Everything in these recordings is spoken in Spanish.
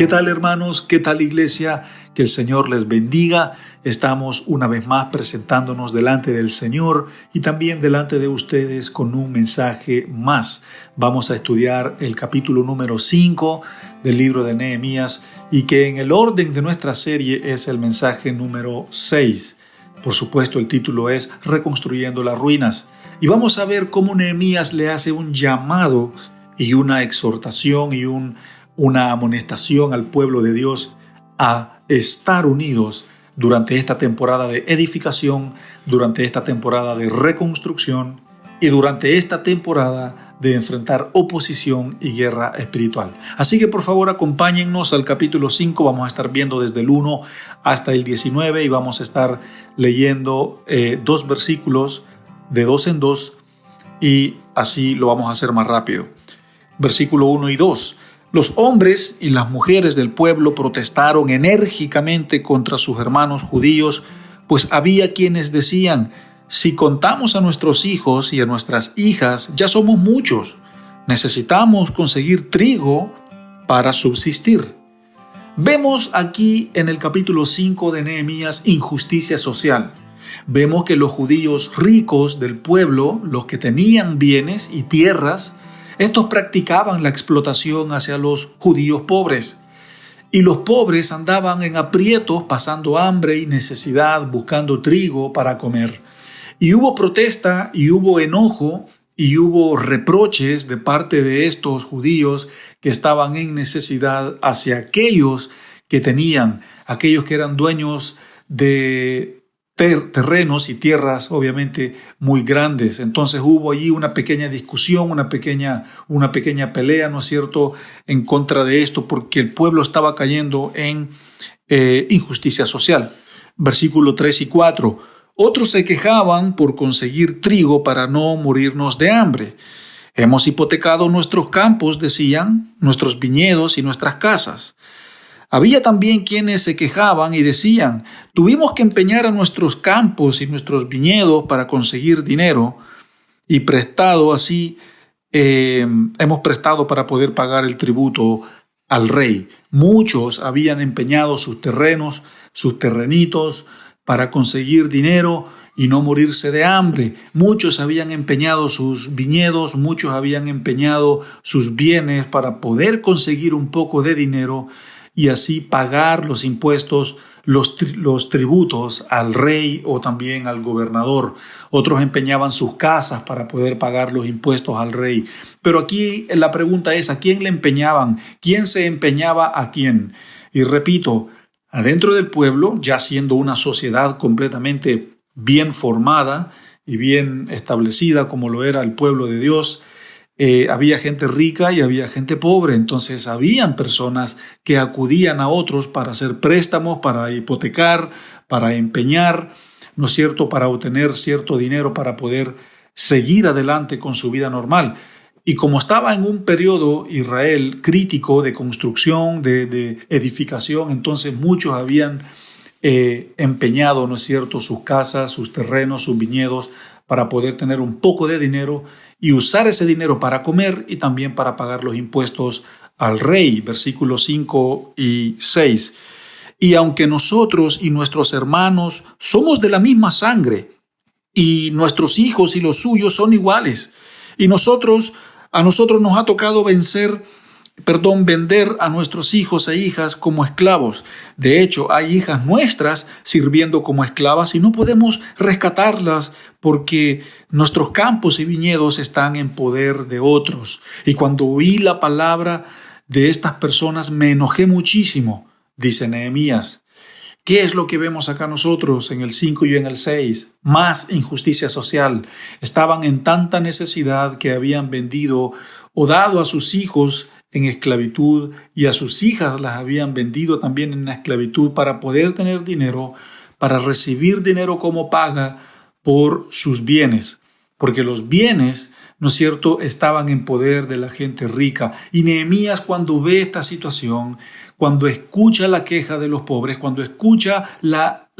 ¿Qué tal, hermanos? ¿Qué tal, iglesia? Que el Señor les bendiga. Estamos una vez más presentándonos delante del Señor y también delante de ustedes con un mensaje más. Vamos a estudiar el capítulo número 5 del libro de Nehemías y que en el orden de nuestra serie es el mensaje número 6. Por supuesto, el título es Reconstruyendo las ruinas. Y vamos a ver cómo Nehemías le hace un llamado y una exhortación y una amonestación al pueblo de Dios a estar unidos durante esta temporada de edificación, durante esta temporada de reconstrucción y durante esta temporada de enfrentar oposición y guerra espiritual. Así que por favor acompáñennos al capítulo 5, vamos a estar viendo desde el 1 hasta el 19 y vamos a estar leyendo 2 versículos de 2 en 2 y así lo vamos a hacer más rápido. Versículo 1 y 2. Los hombres y las mujeres del pueblo protestaron enérgicamente contra sus hermanos judíos, pues había quienes decían: si contamos a nuestros hijos y a nuestras hijas, ya somos muchos. Necesitamos conseguir trigo para subsistir. Vemos aquí en el capítulo 5 de Nehemías injusticia social. Vemos que los judíos ricos del pueblo, los que tenían bienes y tierras, estos practicaban la explotación hacia los judíos pobres. Y los pobres andaban en aprietos, pasando hambre y necesidad, buscando trigo para comer. Y hubo protesta, y hubo enojo, y hubo reproches de parte de estos judíos que estaban en necesidad hacia aquellos que tenían, aquellos que eran dueños de terrenos y tierras obviamente muy grandes. Entonces hubo allí una pequeña discusión, una pequeña pelea, ¿no es cierto?, en contra de esto, porque el pueblo estaba cayendo en injusticia social. Versículo 3 y 4. Otros se quejaban por conseguir trigo para no morirnos de hambre. Hemos hipotecado nuestros campos, decían, nuestros viñedos y nuestras casas. Había también quienes se quejaban y decían: tuvimos que empeñar a nuestros campos y nuestros viñedos para conseguir dinero y hemos prestado para poder pagar el tributo al rey. Muchos habían empeñado sus terrenos, sus terrenitos para conseguir dinero y no morirse de hambre. Muchos habían empeñado sus viñedos, muchos habían empeñado sus bienes para poder conseguir un poco de dinero y así pagar los impuestos, los tributos al rey o también al gobernador. Otros empeñaban sus casas para poder pagar los impuestos al rey. Pero aquí la pregunta es: ¿a quién le empeñaban? ¿Quién se empeñaba a quién? Y repito, adentro del pueblo, ya siendo una sociedad completamente bien formada y bien establecida como lo era el pueblo de Dios, había gente rica y había gente pobre. Entonces habían personas que acudían a otros para hacer préstamos, para hipotecar, para empeñar, ¿no es cierto?, para obtener cierto dinero para poder seguir adelante con su vida normal. Y como estaba en un periodo Israel crítico de construcción, de edificación, entonces muchos habían empeñado, ¿no es cierto?, sus casas, sus terrenos, sus viñedos para poder tener un poco de dinero y usar ese dinero para comer y también para pagar los impuestos al rey. Versículos 5 y 6. Y aunque nosotros y nuestros hermanos somos de la misma sangre, y nuestros hijos y los suyos son iguales, y a nosotros nos ha tocado vender a nuestros hijos e hijas como esclavos. De hecho, hay hijas nuestras sirviendo como esclavas y no podemos rescatarlas porque nuestros campos y viñedos están en poder de otros. Y cuando oí la palabra de estas personas me enojé muchísimo, dice Nehemías. ¿Qué es lo que vemos acá nosotros en el 5 y en el 6? Más injusticia social. Estaban en tanta necesidad que habían vendido o dado a sus hijos en esclavitud y a sus hijas las habían vendido también en esclavitud para poder tener dinero, para recibir dinero como paga por sus bienes, porque los bienes, ¿no es cierto?, estaban en poder de la gente rica. Y Nehemías, cuando ve esta situación, cuando escucha la queja de los pobres, cuando escucha la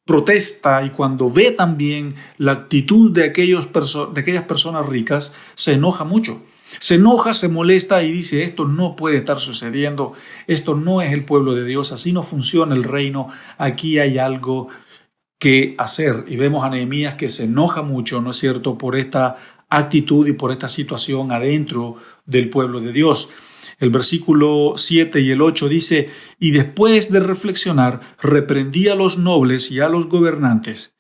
protesta y cuando ve también la actitud de aquellas personas ricas, se enoja mucho. Se enoja, se molesta y dice, esto no puede estar sucediendo, esto no es el pueblo de Dios, así no funciona el reino, aquí hay algo que hacer. Y vemos a Nehemías que se enoja mucho, ¿no es cierto?, por esta actitud y por esta situación adentro del pueblo de Dios. El versículo 7 y el 8 dice, y después de reflexionar, reprendí a los nobles y a los gobernantes.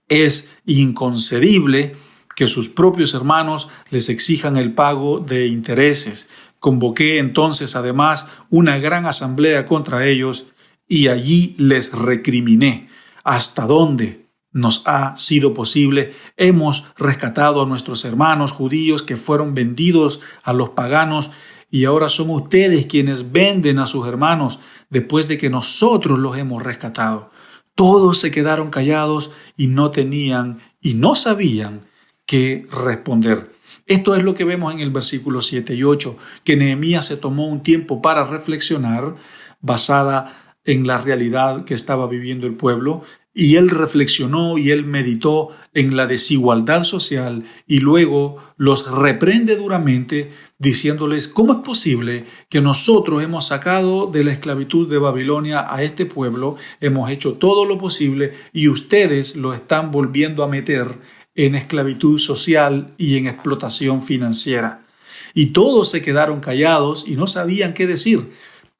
Es inconcebible que sus propios hermanos les exijan el pago de intereses. Convoqué entonces además una gran asamblea contra ellos y allí les recriminé. ¿Hasta dónde nos ha sido posible? Hemos rescatado a nuestros hermanos judíos que fueron vendidos a los paganos y ahora son ustedes quienes venden a sus hermanos después de que nosotros los hemos rescatado. Todos se quedaron callados y no tenían y no sabían qué responder. Esto es lo que vemos en el versículo 7 y 8, que Nehemías se tomó un tiempo para reflexionar basada en la realidad que estaba viviendo el pueblo, y él reflexionó y él meditó en la desigualdad social y luego los reprende duramente diciéndoles, ¿cómo es posible que nosotros hemos sacado de la esclavitud de Babilonia a este pueblo, hemos hecho todo lo posible y ustedes lo están volviendo a meter en esclavitud social y en explotación financiera? Y todos se quedaron callados y no sabían qué decir.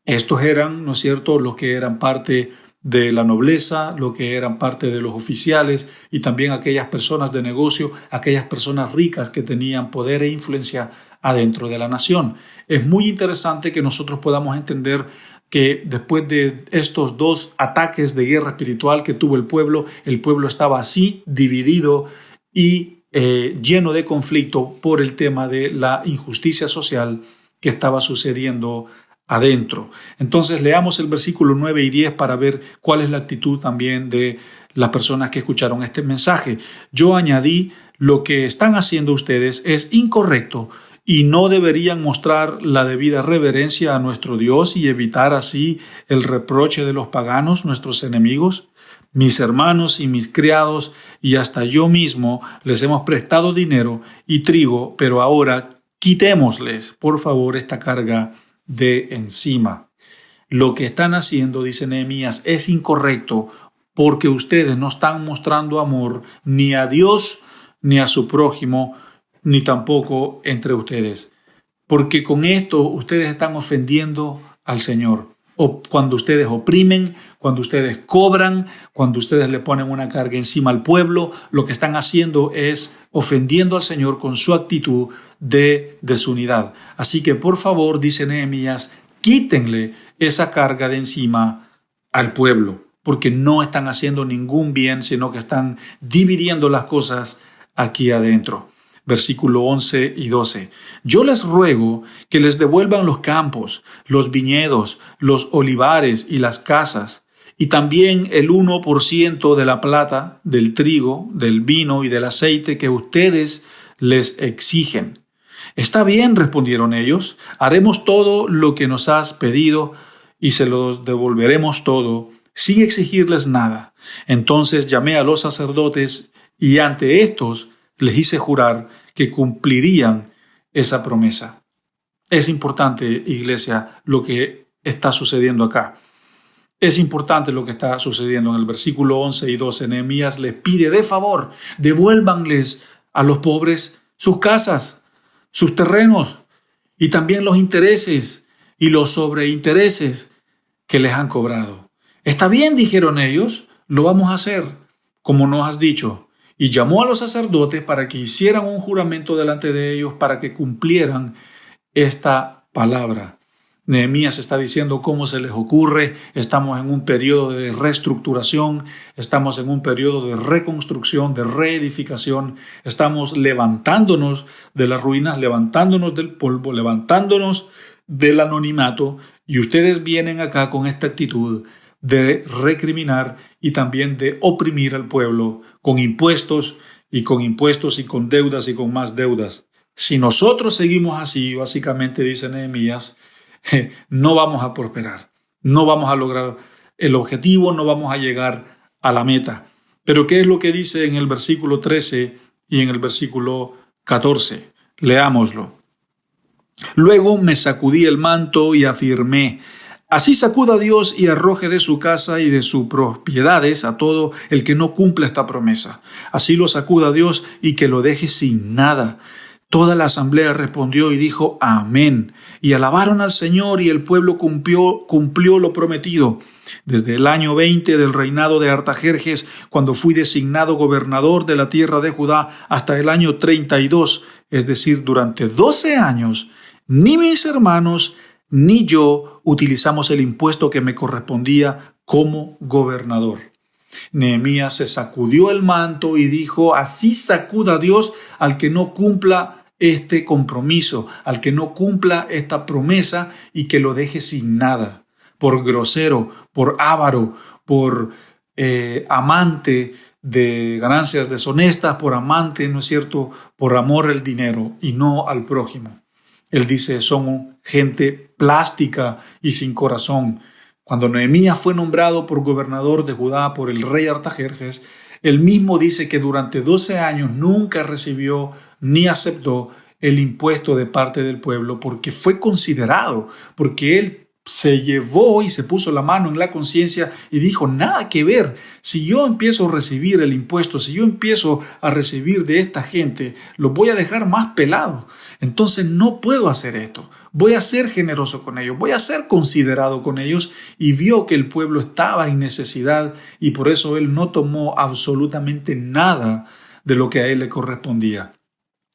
Estos eran, ¿no es cierto?, los que eran parte de la nobleza, los que eran parte de los oficiales y también aquellas personas de negocio, aquellas personas ricas que tenían poder e influencia adentro de la nación. Es muy interesante que nosotros podamos entender que después de estos dos ataques de guerra espiritual que tuvo el pueblo estaba así dividido y lleno de conflicto por el tema de la injusticia social que estaba sucediendo adentro. Entonces leamos el versículo 9 y 10 para ver cuál es la actitud también de las personas que escucharon este mensaje. Yo añadí, lo que están haciendo ustedes es incorrecto y no deberían mostrar la debida reverencia a nuestro Dios y evitar así el reproche de los paganos, nuestros enemigos. Mis hermanos y mis criados y hasta yo mismo les hemos prestado dinero y trigo, pero ahora quitémosles, por favor, esta carga de encima. Lo que están haciendo, dice Nehemías, es incorrecto porque ustedes no están mostrando amor ni a Dios ni a su prójimo, ni tampoco entre ustedes. Porque con esto ustedes están ofendiendo al Señor. O cuando ustedes oprimen, cuando ustedes cobran, cuando ustedes le ponen una carga encima al pueblo, lo que están haciendo es ofendiendo al Señor con su actitud de desunidad. Así que por favor, dice Nehemías, quítenle esa carga de encima al pueblo, porque no están haciendo ningún bien, sino que están dividiendo las cosas aquí adentro. Versículo 11 y 12. Yo les ruego que les devuelvan los campos, los viñedos, los olivares y las casas, y también el 1% de la plata, del trigo, del vino y del aceite que ustedes les exigen. Está bien, respondieron ellos, haremos todo lo que nos has pedido y se los devolveremos todo sin exigirles nada. Entonces llamé a los sacerdotes y ante estos les hice jurar que cumplirían esa promesa. Es importante, iglesia, lo que está sucediendo acá. Es importante lo que está sucediendo en el versículo 11 y 12. Nehemías les pide de favor, devuélvanles a los pobres sus casas, sus terrenos y también los intereses y los sobreintereses que les han cobrado. Está bien, dijeron ellos, lo vamos a hacer, como nos has dicho. Y llamó a los sacerdotes para que hicieran un juramento delante de ellos para que cumplieran esta palabra. Nehemías está diciendo cómo se les ocurre, estamos en un periodo de reestructuración, estamos en un periodo de reconstrucción, de reedificación, estamos levantándonos de las ruinas, levantándonos del polvo, levantándonos del anonimato, y ustedes vienen acá con esta actitud de recriminar y también de oprimir al pueblo con impuestos y con deudas y con más deudas. Si nosotros seguimos así, básicamente dice Nehemías, no vamos a prosperar, no vamos a lograr el objetivo, no vamos a llegar a la meta. Pero ¿qué es lo que dice en el versículo 13 y en el versículo 14? Leámoslo. Luego me sacudí el manto y afirmé: así sacuda Dios y arroje de su casa y de sus propiedades a todo el que no cumpla esta promesa. Así lo sacuda Dios y que lo deje sin nada. Toda la asamblea respondió y dijo amén. Y alabaron al Señor, y el pueblo cumplió lo prometido. Desde el año 20 del reinado de Artajerjes, cuando fui designado gobernador de la tierra de Judá, hasta el año 32, es decir, durante 12 años, ni mis hermanos ni yo utilizamos el impuesto que me correspondía como gobernador. Nehemías se sacudió el manto y dijo: así sacuda Dios al que no cumpla este compromiso, al que no cumpla esta promesa, y que lo deje sin nada, por grosero, por avaro, por amante de ganancias deshonestas, por amante, ¿no es cierto?, por amor al dinero y no al prójimo. Él dice: son gente plástica y sin corazón. Cuando Nehemías fue nombrado por gobernador de Judá por el rey Artajerjes, él mismo dice que durante 12 años nunca recibió ni aceptó el impuesto de parte del pueblo, porque fue considerado, porque él se llevó y se puso la mano en la conciencia y dijo: nada que ver, si yo empiezo a recibir el impuesto, si yo empiezo a recibir de esta gente, los voy a dejar más pelados. Entonces no puedo hacer esto, voy a ser generoso con ellos, voy a ser considerado con ellos. Y vio que el pueblo estaba en necesidad, y por eso él no tomó absolutamente nada de lo que a él le correspondía.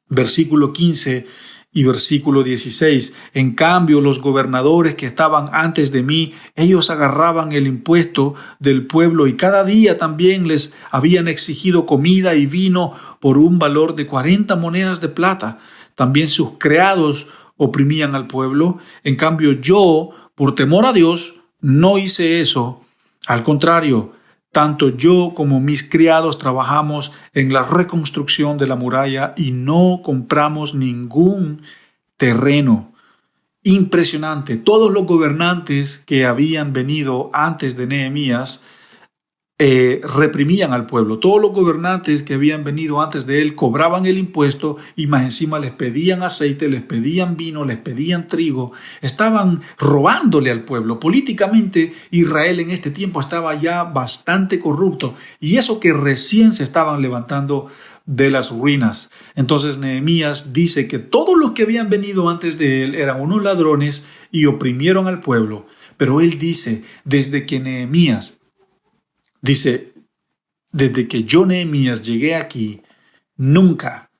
Versículo 15 y versículo 16. En cambio, los gobernadores que estaban antes de mí, ellos agarraban el impuesto del pueblo, y cada día también les habían exigido comida y vino por un valor de 40 monedas de plata. También sus criados oprimían al pueblo. En cambio, yo, por temor a Dios, no hice eso. Al contrario, tanto yo como mis criados trabajamos en la reconstrucción de la muralla y no compramos ningún terreno. Impresionante. Todos los gobernantes que habían venido antes de Nehemías reprimían al pueblo. Todos los gobernantes que habían venido antes de él cobraban el impuesto, y más encima les pedían aceite, les pedían vino, les pedían trigo. Estaban robándole al pueblo. Políticamente, Israel en este tiempo estaba ya bastante corrupto, y eso que recién se estaban levantando de las ruinas. Entonces Nehemías dice que todos los que habían venido antes de él eran unos ladrones y oprimieron al pueblo. Pero él dice: desde que yo, Nehemías, llegué aquí, nunca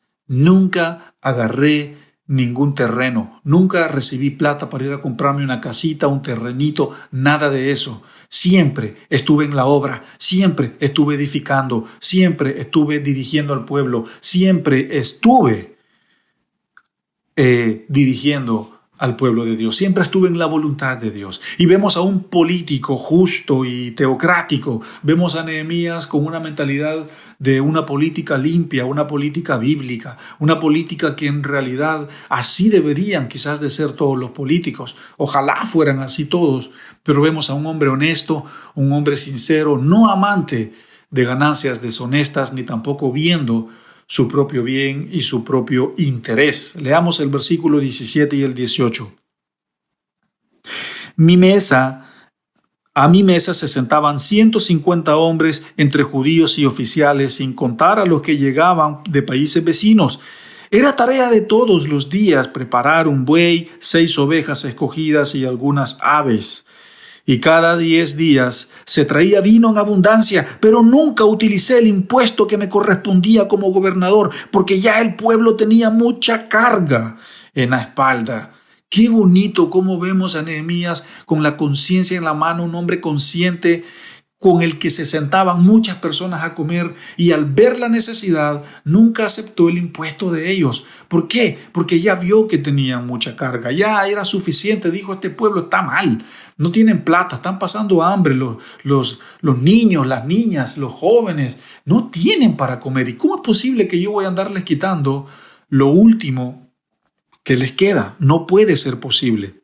agarré ningún terreno, nunca recibí plata para ir a comprarme una casita, un terrenito, nada de eso. Siempre estuve en la obra, siempre estuve edificando, siempre estuve dirigiendo al pueblo, siempre estuve dirigiendo al pueblo de Dios. Siempre estuve en la voluntad de Dios. Y vemos a un político justo y teocrático. Vemos a Nehemías con una mentalidad de una política limpia, una política bíblica, una política que en realidad así deberían quizás de ser todos los políticos. Ojalá fueran así todos, pero vemos a un hombre honesto, un hombre sincero, no amante de ganancias deshonestas, ni tampoco viendo su propio bien y su propio interés. Leamos el versículo 17 y el 18. A mi mesa se sentaban 150 hombres entre judíos y oficiales, sin contar a los que llegaban de países vecinos. Era tarea de todos los días preparar un buey, 6 ovejas escogidas y algunas aves. Y cada 10 días se traía vino en abundancia, pero nunca utilicé el impuesto que me correspondía como gobernador, porque ya el pueblo tenía mucha carga en la espalda. Qué bonito cómo vemos a Nehemías con la conciencia en la mano, un hombre consciente con el que se sentaban muchas personas a comer, y al ver la necesidad nunca aceptó el impuesto de ellos. ¿Por qué? Porque ya vio que tenían mucha carga, ya era suficiente. Dijo: este pueblo está mal, no tienen plata, están pasando hambre, los niños, las niñas, los jóvenes no tienen para comer. ¿Y cómo es posible que yo voy a andarles quitando lo último que les queda? No puede ser posible.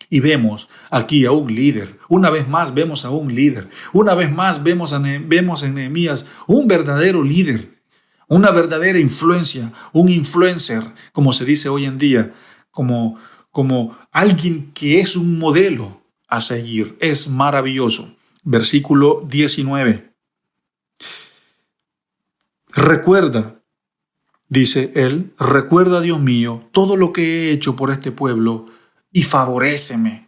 Y vemos aquí a un líder. Una vez más vemos a un líder. Una vez más vemos en Nehemías un verdadero líder, una verdadera influencia, un influencer, como se dice hoy en día, como como alguien que es un modelo a seguir. Es maravilloso. Versículo 19. Recuerda, dice él, recuerda, Dios mío, todo lo que he hecho por este pueblo y favoréceme.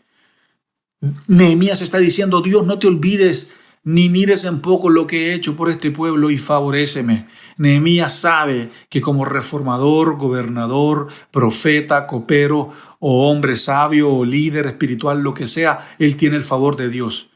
Nehemías está diciendo, Dios, no te olvides ni mires en poco lo que he hecho por este pueblo y favoréceme. Nehemías sabe que como reformador, gobernador, profeta, copero o hombre sabio o líder espiritual, lo que sea, él tiene el favor de Dios.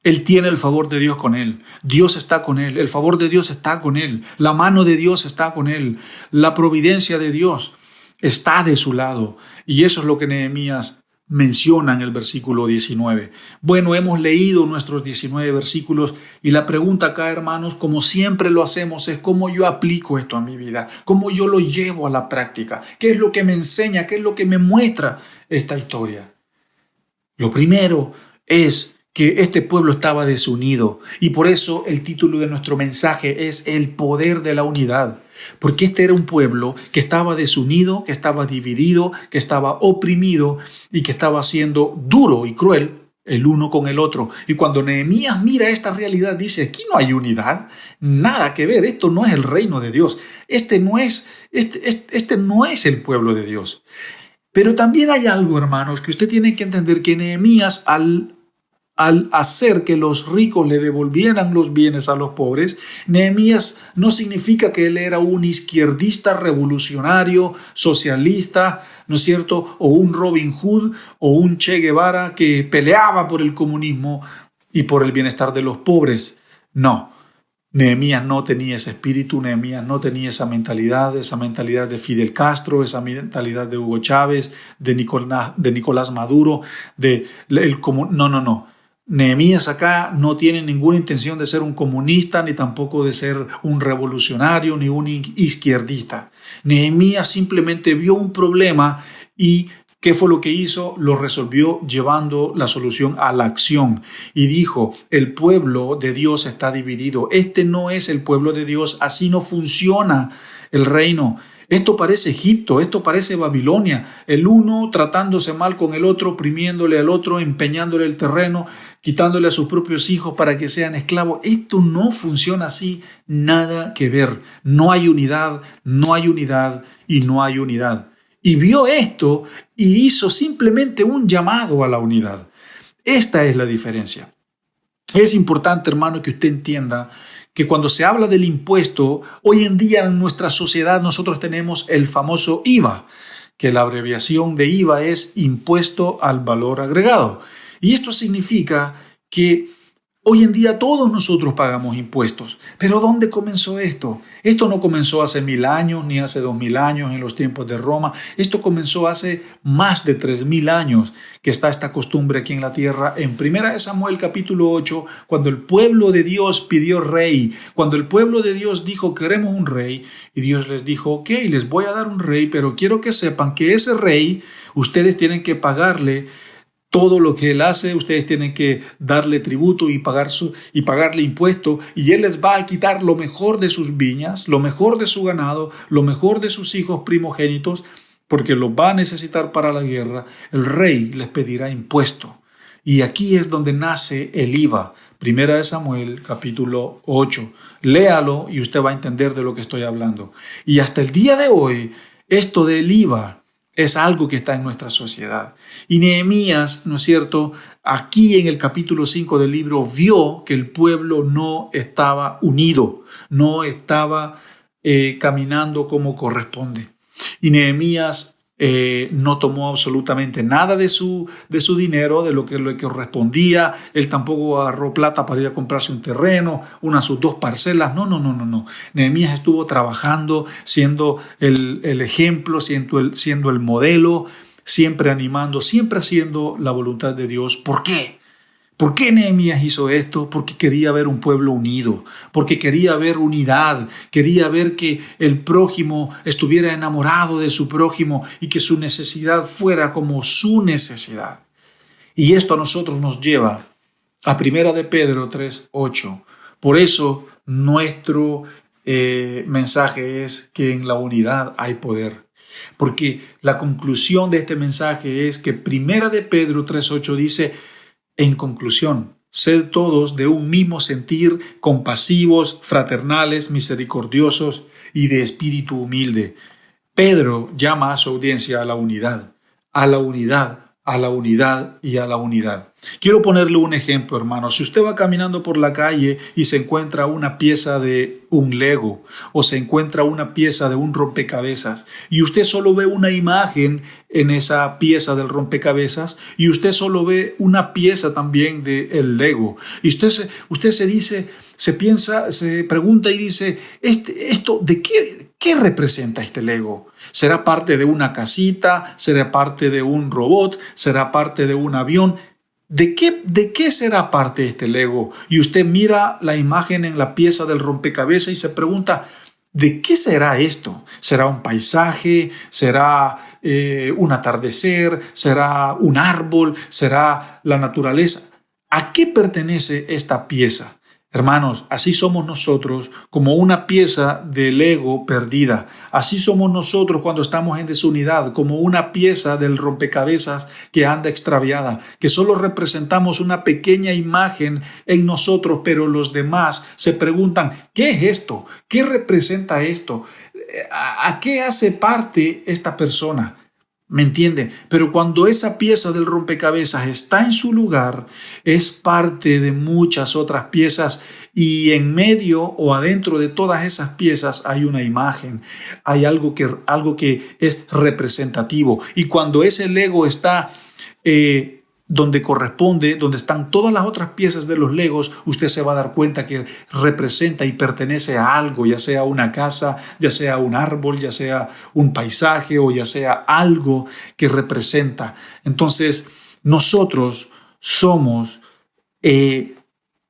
Él tiene el favor de Dios con él. Dios está con él. El favor de Dios está con él. La mano de Dios está con él. La providencia de Dios está de su lado. Y eso es lo que Nehemías menciona en el versículo 19. Bueno, hemos leído nuestros 19 versículos y la pregunta acá, hermanos, como siempre lo hacemos, es cómo yo aplico esto a mi vida, cómo yo lo llevo a la práctica, qué es lo que me enseña, qué es lo que me muestra esta historia. Lo primero es que este pueblo estaba desunido y por eso el título de nuestro mensaje es El poder de la unidad, porque este era un pueblo que estaba desunido, que estaba dividido, que estaba oprimido y que estaba siendo duro y cruel el uno con el otro. Y cuando Nehemías mira esta realidad, dice, aquí no hay unidad, nada que ver, esto no es el reino de Dios, este no es el pueblo de Dios. Pero también hay algo, hermanos, que usted tiene que entender, que Nehemías al hacer que los ricos le devolvieran los bienes a los pobres, Nehemías no significa que él era un izquierdista revolucionario, socialista, ¿no es cierto? O un Robin Hood o un Che Guevara que peleaba por el comunismo y por el bienestar de los pobres. No, Nehemías no tenía ese espíritu, Nehemías no tenía esa mentalidad de Fidel Castro, esa mentalidad de Hugo Chávez, de Nicolás Maduro, no. Nehemías acá no tiene ninguna intención de ser un comunista, ni tampoco de ser un revolucionario, ni un izquierdista. Nehemías simplemente vio un problema y ¿qué fue lo que hizo? Lo resolvió llevando la solución a la acción y dijo, el pueblo de Dios está dividido. Este no es el pueblo de Dios, así no funciona el reino. Esto parece Egipto, esto parece Babilonia, el uno tratándose mal con el otro, oprimiéndole al otro, empeñándole el terreno, quitándole a sus propios hijos para que sean esclavos. Esto no funciona así, nada que ver. No hay unidad y no hay unidad. Y vio esto y hizo simplemente un llamado a la unidad. Esta es la diferencia. Es importante, hermano, que usted entienda que cuando se habla del impuesto, hoy en día en nuestra sociedad nosotros tenemos el famoso IVA, que la abreviación de IVA es Impuesto al Valor Agregado. Y esto significa que hoy en día todos nosotros pagamos impuestos. Pero ¿dónde comenzó esto? Esto no comenzó hace 1000 años ni hace 2000 años en los tiempos de Roma. Esto comenzó hace más de 3000 años que está esta costumbre aquí en la tierra. En 1 Samuel capítulo 8, cuando el pueblo de Dios pidió rey, cuando el pueblo de Dios dijo queremos un rey, y Dios les dijo, ok, les voy a dar un rey, pero quiero que sepan que ese rey ustedes tienen que pagarle todo lo que él hace, ustedes tienen que darle tributo y pagarle impuesto, y él les va a quitar lo mejor de sus viñas, lo mejor de su ganado, lo mejor de sus hijos primogénitos, porque los va a necesitar para la guerra. El rey les pedirá impuesto. Y aquí es donde nace el IVA. 1 Samuel capítulo 8. Léalo y usted va a entender de lo que estoy hablando. Y hasta el día de hoy, esto del IVA es algo que está en nuestra sociedad. Y Nehemías, ¿no es cierto?, aquí en el capítulo 5 del libro vio que el pueblo no estaba unido, no estaba caminando como corresponde. Y Nehemías no tomó absolutamente nada de su dinero, de lo que le correspondía. Él tampoco agarró plata para ir a comprarse un terreno, sus 2 parcelas. No. Nehemías estuvo trabajando, siendo el ejemplo, siendo el modelo, siempre animando, siempre haciendo la voluntad de Dios. ¿Por qué? ¿Por qué Nehemías hizo esto? Porque quería ver un pueblo unido, porque quería ver unidad, quería ver que el prójimo estuviera enamorado de su prójimo y que su necesidad fuera como su necesidad. Y esto a nosotros nos lleva a 1 de Pedro 3:8. Por eso nuestro mensaje es que en la unidad hay poder. Porque la conclusión de este mensaje es que Primera de Pedro 3:8 dice, en conclusión, sed todos de un mismo sentir, compasivos, fraternales, misericordiosos y de espíritu humilde. Pedro llama a su audiencia a la unidad, a la unidad, a la unidad y a la unidad. Quiero ponerle un ejemplo, hermano. Si usted va caminando por la calle y se encuentra una pieza de un Lego o se encuentra una pieza de un rompecabezas y usted solo ve una imagen en esa pieza del rompecabezas y usted solo ve una pieza también del Lego y usted se pregunta y dice, esto ¿de qué representa este Lego? ¿Será parte de una casita? ¿Será parte de un robot? ¿Será parte de un avión? ¿De qué será parte este Lego? Y usted mira la imagen en la pieza del rompecabezas y se pregunta, ¿de qué será esto? ¿Será un paisaje? ¿Será un atardecer? ¿Será un árbol? ¿Será la naturaleza? ¿A qué pertenece esta pieza? Hermanos, así somos nosotros como una pieza de Lego perdida. Así somos nosotros cuando estamos en desunidad, como una pieza del rompecabezas que anda extraviada, que solo representamos una pequeña imagen en nosotros, pero los demás se preguntan, ¿qué es esto? ¿Qué representa esto? ¿A qué hace parte esta persona? ¿Me entiende? Pero cuando esa pieza del rompecabezas está en su lugar, es parte de muchas otras piezas y en medio o adentro de todas esas piezas hay una imagen, hay algo que es representativo. Y cuando ese Lego está donde corresponde, donde están todas las otras piezas de los Legos, usted se va a dar cuenta que representa y pertenece a algo, ya sea una casa, ya sea un árbol, ya sea un paisaje o ya sea algo que representa. Entonces, nosotros somos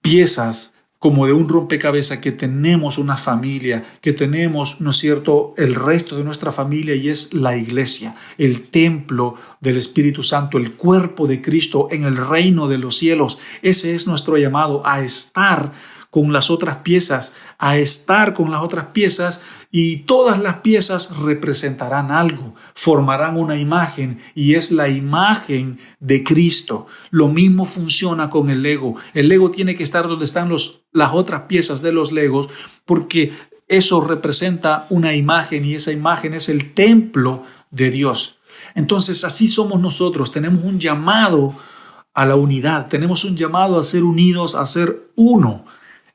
piezas como de un rompecabezas, que tenemos una familia, que tenemos, ¿no es cierto?, el resto de nuestra familia, y es la iglesia, el templo del Espíritu Santo, el cuerpo de Cristo en el reino de los cielos. Ese es nuestro llamado, a estar con las otras piezas, y todas las piezas representarán algo, formarán una imagen y es la imagen de Cristo. Lo mismo funciona con el Lego. El Lego tiene que estar donde están las otras piezas de los Legos, porque eso representa una imagen y esa imagen es el templo de Dios. Entonces así somos nosotros, tenemos un llamado a la unidad, tenemos un llamado a ser unidos, a ser uno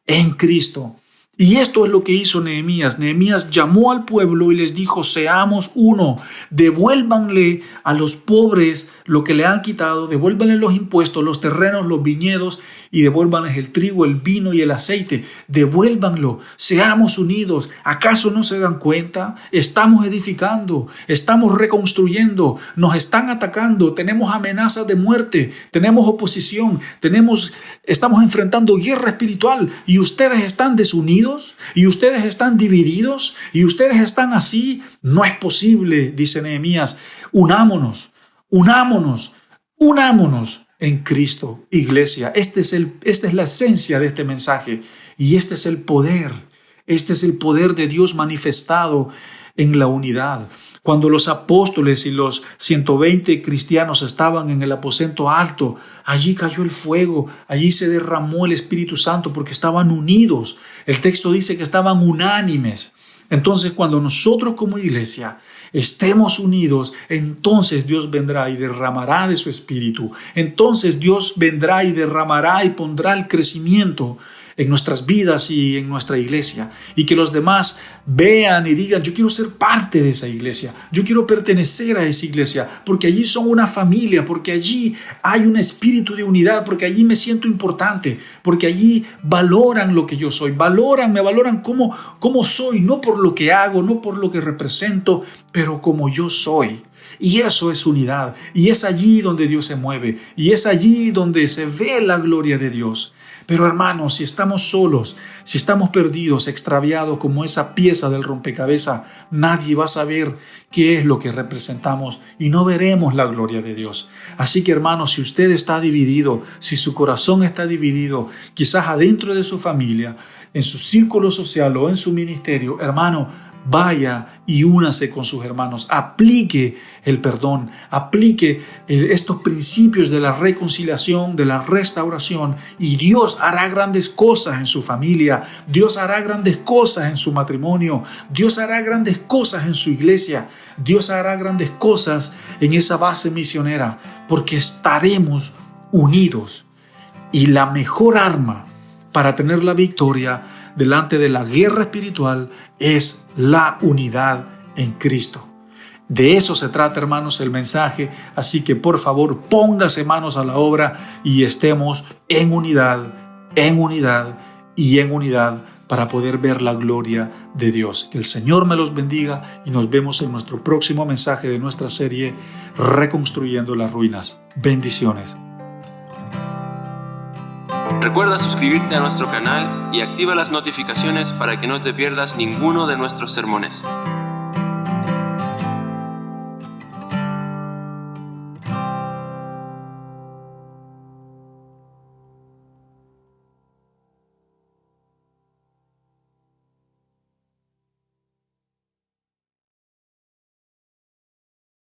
en Cristo. Y esto es lo que hizo Nehemías. Nehemías llamó al pueblo y les dijo, seamos uno, devuélvanle a los pobres lo que le han quitado, devuélvanle los impuestos, los terrenos, los viñedos, y devuélvanles el trigo, el vino y el aceite. Devuélvanlo, seamos unidos. ¿Acaso no se dan cuenta? Estamos edificando, estamos reconstruyendo, nos están atacando, tenemos amenazas de muerte, tenemos oposición, estamos enfrentando guerra espiritual, y ustedes están desunidos, y ustedes están divididos, y ustedes están así. No es posible, dice Nehemías. Unámonos en Cristo, iglesia. Esta es la esencia de este mensaje, y este es el poder de Dios manifestado en la unidad. Cuando los apóstoles y los 120 cristianos estaban en el aposento alto, allí cayó el fuego, allí se derramó el Espíritu Santo, porque estaban unidos. El texto dice que estaban unánimes. Entonces, cuando nosotros como iglesia estemos unidos, entonces Dios vendrá y derramará de su Espíritu. Entonces Dios vendrá y derramará y pondrá el crecimiento en nuestras vidas y en nuestra iglesia, y que los demás vean y digan, yo quiero ser parte de esa iglesia, yo quiero pertenecer a esa iglesia, porque allí son una familia, porque allí hay un espíritu de unidad, porque allí me siento importante, porque allí valoran lo que yo soy, me valoran como soy, no por lo que hago, no por lo que represento, pero como yo soy. Y eso es unidad, y es allí donde Dios se mueve, y es allí donde se ve la gloria de Dios. Pero hermanos, si estamos solos, si estamos perdidos, extraviados como esa pieza del rompecabezas, nadie va a saber qué es lo que representamos y no veremos la gloria de Dios. Así que hermanos, si usted está dividido, si su corazón está dividido, quizás adentro de su familia, en su círculo social o en su ministerio, hermano, vaya y únase con sus hermanos, aplique el perdón, aplique estos principios de la reconciliación, de la restauración, y Dios hará grandes cosas en su familia, Dios hará grandes cosas en su matrimonio, Dios hará grandes cosas en su iglesia, Dios hará grandes cosas en esa base misionera, porque estaremos unidos. Y la mejor arma para tener la victoria delante de la guerra espiritual es la unidad en Cristo. De eso se trata, hermanos, el mensaje. Así que por favor, póngase manos a la obra y estemos en unidad y en unidad para poder ver la gloria de Dios. Que el Señor me los bendiga y nos vemos en nuestro próximo mensaje de nuestra serie Reconstruyendo las Ruinas. Bendiciones. Recuerda suscribirte a nuestro canal y activa las notificaciones para que no te pierdas ninguno de nuestros sermones.